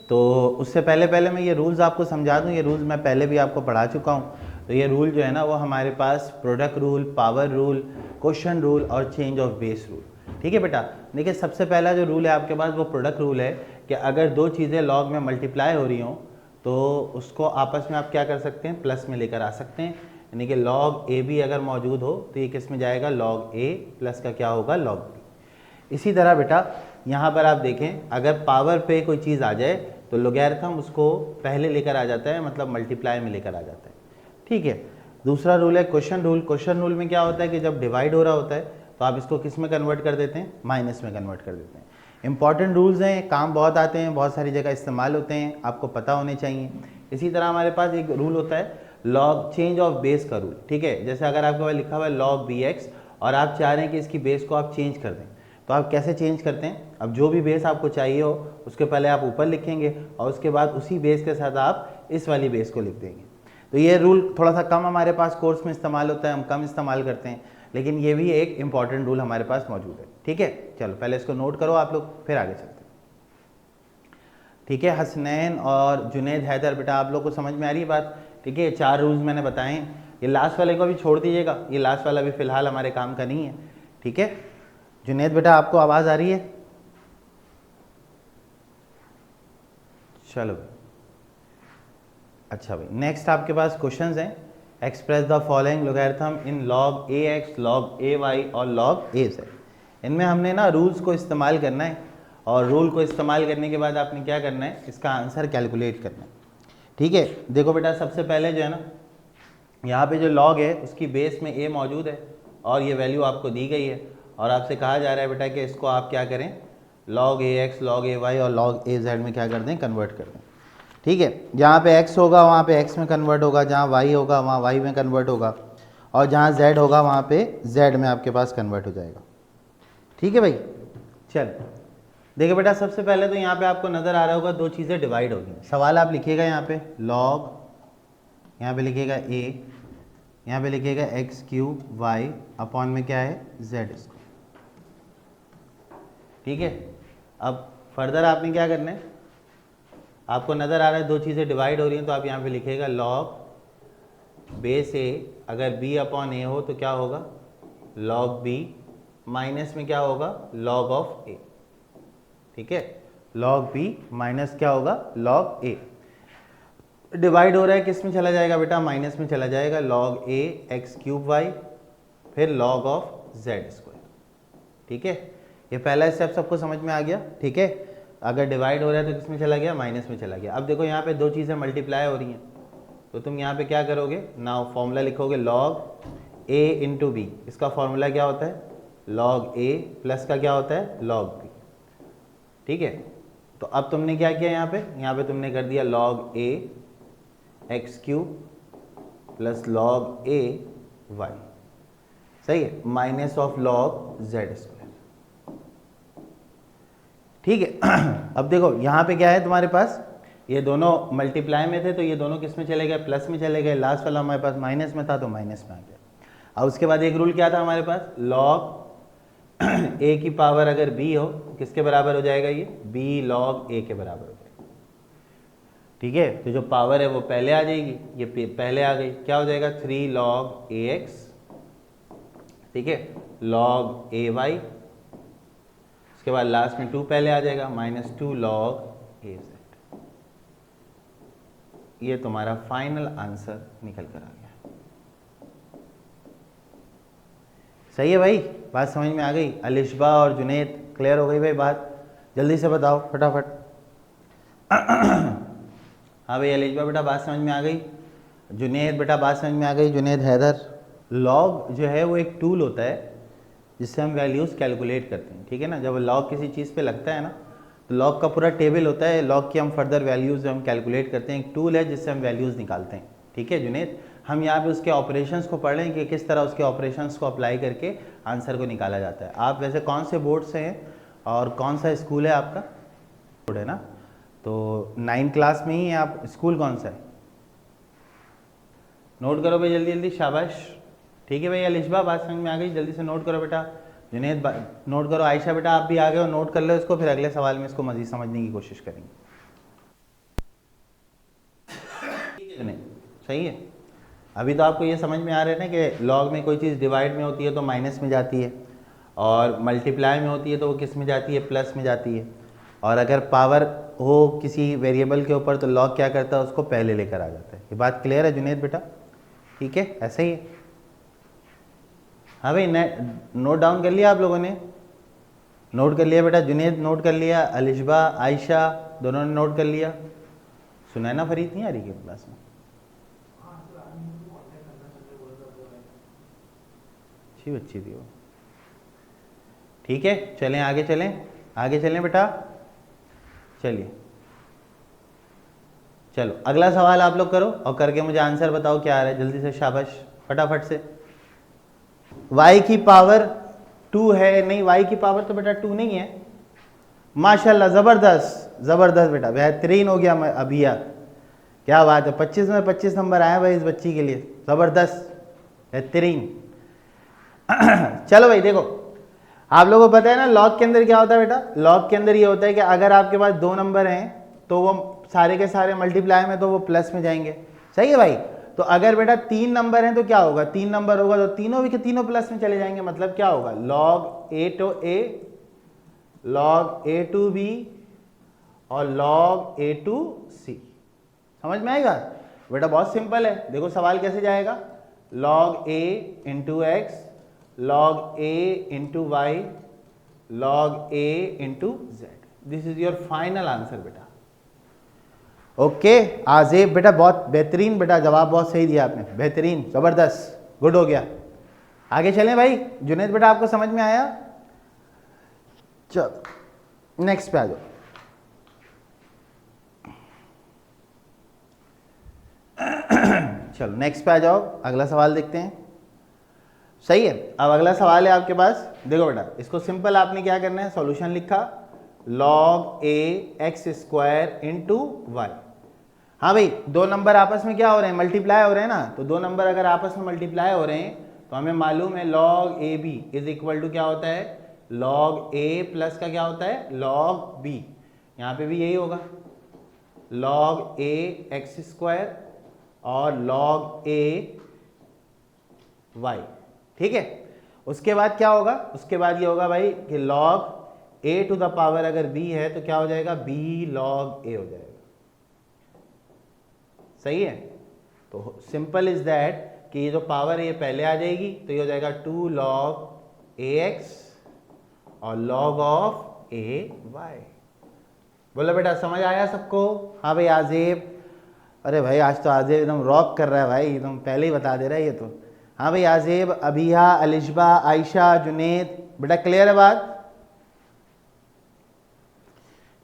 तो उससे पहले पहले मैं ये रूल्स आपको समझा दूँ, ये रूल्स मैं पहले भी आपको पढ़ा चुका हूँ। तो ये रूल जो है ना वो हमारे पास product rule, power rule, question rule और चेंज ऑफ बेस रूल। ठीक है बेटा, देखिए सबसे पहला जो रूल है आपके पास वो प्रोडक्ट रूल है कि अगर दो चीज़ें लॉग में मल्टीप्लाई हो रही हों तो उसको आपस में आप क्या कर सकते हैं, प्लस में लेकर आ सकते हैं। यानी कि लॉग ए भी अगर मौजूद हो तो ये किस में जाएगा, लॉग ए प्लस का क्या होगा, लॉग बी। इसी तरह बेटा यहाँ पर आप देखें, अगर पावर पे कोई चीज़ आ जाए तो लोगैरिथम उसको पहले लेकर आ जाता है, मतलब मल्टीप्लाई में लेकर आ जाता है। ठीक है, दूसरा रूल है क्वेश्चन रूल। क्वेश्चन रूल में क्या होता है कि जब डिवाइड हो रहा होता है तो आप इसको किस में कन्वर्ट कर देते हैं, माइनस में कन्वर्ट कर देते हैं। इंपॉर्टेंट रूल्स हैं, काम बहुत आते हैं, बहुत सारी जगह इस्तेमाल होते हैं, आपको पता होने चाहिए। इसी तरह हमारे पास एक रूल होता है लॉग चेंज ऑफ बेस का रूल। ठीक है, जैसे अगर आपके पास लिखा हुआ है लॉग बी एक्स और आप चाह रहे हैं कि इसकी बेस को आप चेंज कर दें, तो आप कैसे चेंज करते हैं, अब जो भी बेस आपको चाहिए हो उसके पहले आप ऊपर लिखेंगे और उसके बाद उसी बेस के साथ आप इस वाली बेस को लिख देंगे। तो ये रूल थोड़ा सा कम हमारे पास कोर्स में इस्तेमाल होता है, हम कम इस्तेमाल करते हैं, लेकिन ये भी एक इंपॉर्टेंट रूल हमारे पास मौजूद है। ठीक है, चलो पहले इसको नोट करो आप लोग, फिर आगे चलते हैं। ठीक है, हसनैन और जुनैद हैदर, बेटा आप लोग को समझ में आ रही है बात। ठीक है, 4 रूल्स मैंने बताए हैं, ये लास्ट वाले को भी छोड़ दीजिएगा, ये लास्ट वाला भी फिलहाल हमारे काम का नहीं है। ठीक है, जुनैद बेटा आपको आवाज़ आ रही है? चलो अच्छा भाई, नेक्स्ट आपके पास क्वेश्चंस हैं। Express the following logarithm in log a x, log a y और लॉग ए जेड। इनमें हमने ना रूल्स को इस्तेमाल करना है और रूल को इस्तेमाल करने के बाद आपने क्या करना है, इसका आंसर कैलकुलेट करना है। ठीक है, देखो बेटा सबसे पहले जो है ना, यहाँ पे जो लॉग है उसकी बेस में ए मौजूद है और ये वैल्यू आपको दी गई है और आपसे कहा जा रहा है बेटा कि इसको आप क्या करें, log a x, log a y और लॉग ए जेड में क्या कर दें, कन्वर्ट कर दें। ठीक है, जहाँ पे x होगा वहाँ पे x में कन्वर्ट होगा, जहाँ y होगा वहाँ y में कन्वर्ट होगा और जहाँ z होगा वहाँ पे z में आपके पास कन्वर्ट हो जाएगा। ठीक है भाई, चल देखिए बेटा सबसे पहले तो यहाँ पे आपको नज़र आ रहा होगा दो चीज़ें डिवाइड होगी। सवाल आप लिखिएगा यहाँ पे लॉग, यहाँ पे लिखिएगा a, यहाँ पे लिखिएगा एक्स क्यूब वाई अपॉन में क्या है, z इसको। ठीक है, अब फर्दर आपने क्या करना है, आपको नज़र आ रहा है दो चीज़ें डिवाइड हो रही हैं तो आप यहाँ पे लिखिएगा लॉग बेस ए, अगर b अपॉन ए हो तो क्या होगा, लॉग b, माइनस में क्या होगा, लॉग ऑफ a। ठीक है, लॉग b माइनस क्या होगा, लॉग a। डिवाइड हो रहा है किस में चला जाएगा बेटा, माइनस में चला जाएगा, log a x cube y फिर लॉग ऑफ z स्क्वायर। ठीक है, ये पहला स्टेप सबको समझ में आ गया। ठीक है, अगर डिवाइड हो रहा है तो किस में चला गया, माइनस में चला गया। अब देखो यहाँ पे दो चीज़ें मल्टीप्लाई हो रही हैं तो तुम यहाँ पे क्या करोगे, नाउ फॉर्मूला लिखोगे लॉग ए इंटू बी। इसका फॉर्मूला क्या होता है, लॉग ए प्लस का क्या होता है, लॉग बी। ठीक है, तो अब तुमने क्या किया, यहाँ पे तुमने कर दिया log a x cube plus log a Y, सही है, minus of log Z square. ठीक है, अब देखो यहाँ पे क्या है तुम्हारे पास, ये दोनों मल्टीप्लाई में थे तो ये दोनों किस में चले गए, प्लस में चले गए, लास्ट वाला हमारे पास माइनस में था तो माइनस में आ गया। अब उसके बाद एक रूल क्या था हमारे पास, लॉग ए की पावर अगर b हो किसके बराबर हो जाएगा, ये b लॉग a के बराबर हो जाएगा। ठीक है, तो जो पावर है वो पहले आ जाएगी, ये पहले आ गई, क्या हो जाएगा, 3 लॉग ax, ठीक है, लॉग ay, उसके बाद लास्ट में 2 पहले आ जाएगा, -2 लॉग az। ये तुम्हारा फाइनल आंसर निकल कर आ गया। सही है भाई, बात समझ में आ गई। अलिशबा और जुनैद क्लियर हो गई भाई बात, जल्दी से बताओ फटाफट। हाँ भाई अलिशबा बेटा बात समझ में आ गई, जुनैद बेटा बात समझ में आ गई, जुनैद हैदर। लॉग जो है वो एक टूल होता है जिससे हम वैल्यूज़ कैलकुलेट करते हैं। ठीक है ना, जब लॉग किसी चीज़ पे लगता है ना तो लॉग का पूरा टेबल होता है, लॉग की हम फर्दर वैल्यूज़ हम कैलकुलेट करते हैं, एक टूल है जिससे हम वैल्यूज़ निकालते हैं। ठीक है जुनैद, हम यहाँ पे उसके ऑपरेशंस को पढ़ रहे हैं कि किस तरह उसके ऑपरेशंस को अप्लाई करके आंसर को निकाला जाता है। आप वैसे कौन से बोर्ड से हैं और कौन सा स्कूल है आपका, बोर्ड है ना, तो 9th क्लास में ही है आप, स्कूल कौन सा है, नोट करो भाई जल्दी जल्दी, शाबाश। ठीक है भाई अलिशबा बात समझ में आ गई, जल्दी से नोट करो बेटा। जुनैद नोट करो, आयशा बेटा आप भी आ गए हो, नोट कर लो इसको, फिर अगले सवाल में इसको मज़ीद समझने की कोशिश करेंगे। सही है। अभी तो आपको ये समझ में आ रहा है ना कि लॉग में कोई चीज़ डिवाइड में होती है तो माइनस में जाती है, और मल्टीप्लाई में होती है तो वो किस में जाती है, प्लस में जाती है, और अगर पावर हो किसी वेरिएबल के ऊपर तो लॉग क्या करता है, उसको पहले लेकर आ जाता है। ये बात क्लियर है जुनेद बेटा? ठीक है, ऐसा ही है। हाँ भाई, नोट डाउन कर लिया आप लोगों ने? नोट कर लिया बेटा? जुनेद नोट कर लिया, अलिशबा, आयशा दोनों ने नोट कर लिया? सुनैना फरीद नहीं आ रही क्या क्लास में? अच्छी बच्ची थी वो। ठीक है, चलें आगे, आगे चलें बेटा। चलिए, चलो अगला सवाल आप लोग करो और करके मुझे आंसर बताओ क्या आ रहा है, जल्दी से, शाबाश, फटाफट से। y की पावर 2 है? नहीं, y की पावर तो बेटा 2 नहीं है। माशाल्लाह, ज़बरदस्त ज़बरदस्त बेटा, बेहतरीन हो गया अभी यार, क्या बात है। 25 में 25 नंबर आए भाई इस बच्ची के लिए, ज़बरदस्त, बेहतरीन। चलो भाई देखो, आप लोगों को पता है ना लॉग के अंदर क्या होता है बेटा? लॉग के अंदर ये होता है कि अगर आपके पास 2 नंबर हैं तो वो सारे के सारे मल्टीप्लाई में तो वो प्लस में जाएंगे। सही है भाई? तो अगर बेटा 3 नंबर हैं तो क्या होगा? 3 नंबर होगा तो तीनों भी के तीनों प्लस में चले जाएंगे। मतलब क्या होगा? Log a to a, log a to b और लॉग ए टू सी। समझ में आएगा बेटा? बहुत सिंपल है। देखो सवाल कैसे जाएगा, log A into x, log a into y, log a into z. This is your final answer बेटा। ओके आजेब बेटा, बहुत बेहतरीन बेटा, जवाब बहुत सही दिया आपने, बेहतरीन, जबरदस्त, गुड हो गया। आगे चलें भाई। जुनेद बेटा आपको समझ में आया? चलो नेक्स्ट पे आ जाओ। चलो नेक्स्ट पे आ जाओ, अगला सवाल देखते हैं। सही है, अब अगला सवाल है आपके पास। देखो बेटा, इसको सिंपल आपने क्या करना है, सॉल्यूशन लिखा log a x square into y. हाँ भाई, 2 नंबर आपस में क्या हो रहे हैं, मल्टीप्लाई हो रहे हैं ना। तो 2 नंबर अगर आपस में मल्टीप्लाई हो रहे हैं तो हमें मालूम है log a b is equal to क्या होता है, log a प्लस का क्या होता है, log b। यहाँ पे भी यही होगा, log a x स्क्वायर और log a y। ठीक है, उसके बाद क्या होगा, उसके बाद ये होगा भाई कि log a to the power अगर b है तो क्या हो जाएगा, b log a हो जाएगा। सही है? तो सिंपल इज दैट कि ये जो पावर है ये पहले आ जाएगी तो ये हो जाएगा 2 log ax और log ऑफ ay। बोलो बेटा, समझ आया सबको? हाँ भाई आजेब, अरे भाई आज तो आजेब एकदम रॉक कर रहा है भाई, एकदम पहले ही बता दे रहा है ये तो। हाँ भाई आजेब, अबिया, अलिशबा, आयशा, जुनेद, बेटा क्लियर है बात?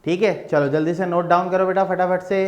ठीक है, चलो जल्दी से नोट डाउन करो बेटा फटाफट से।